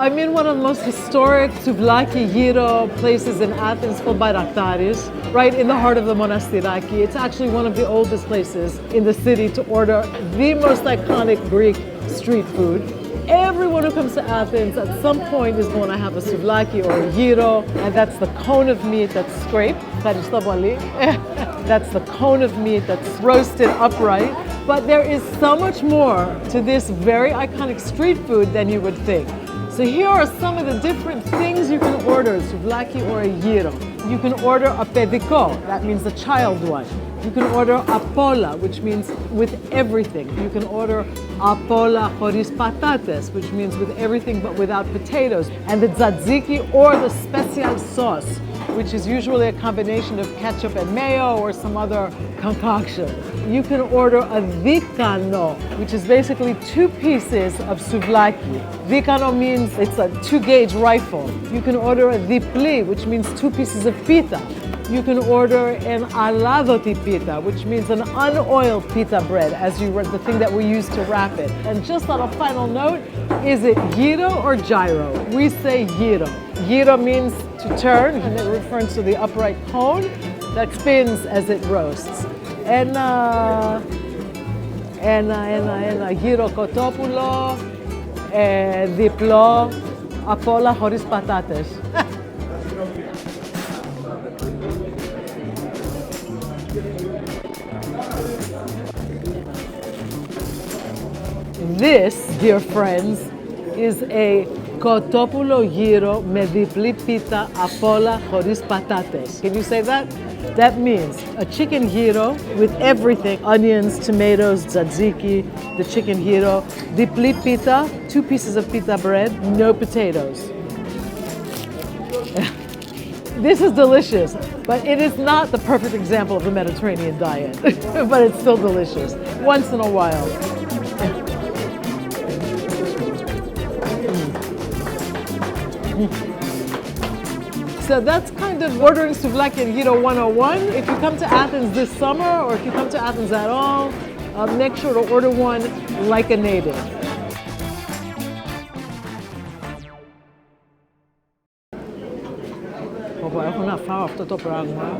I'm in one of the most historic Souvlaki Gyro places in Athens called Bairaktaris, right in the heart of the Monastiraki. It's actually one of the oldest places in the city to order the most iconic Greek street food. Everyone who comes to Athens at some point is going to have a souvlaki or a gyro, and that's the cone of meat that's scraped. That's the cone of meat that's roasted upright. But there is so much more to this very iconic street food than you would think. So here are some of the different things you can order, souvlaki or a gyro. You can order a pediko, that means the child one. You can order apola, which means with everything. You can order apola choris patates, which means with everything but without potatoes. And the tzatziki or the special sauce, which is usually a combination of ketchup and mayo or some other concoction. You can order a dikano, which is basically 2 pieces of souvlaki. Dikano means it's a 2-gauge rifle. You can order a dipli, which means 2 pieces of pita. You can order an aladoti pita, which means an unoiled pita bread, as the thing that we use to wrap it. And just on a final note, is it gyro or gyro? We say gyro. Gyro means to turn, and it refers to the upright cone that spins as it roasts. And gyro Kotopoulo, diplo, apola choris patates. This, dear friends, is a Kotopoulo gyro με διπλή πίτα apola choris patates. Can you say that? That means a chicken gyro with everything, onions, tomatoes, tzatziki, the chicken gyro, διπλή pita, 2 pieces of pita bread, no potatoes. This is delicious, but it is not the perfect example of the Mediterranean diet, but it's still delicious, once in a while. So that's kind of ordering souvlaki and gyro 101. If you come to Athens this summer, or if you come to Athens at all, make sure to order one like a native. Έχω να φάω αυτό το πράγμα.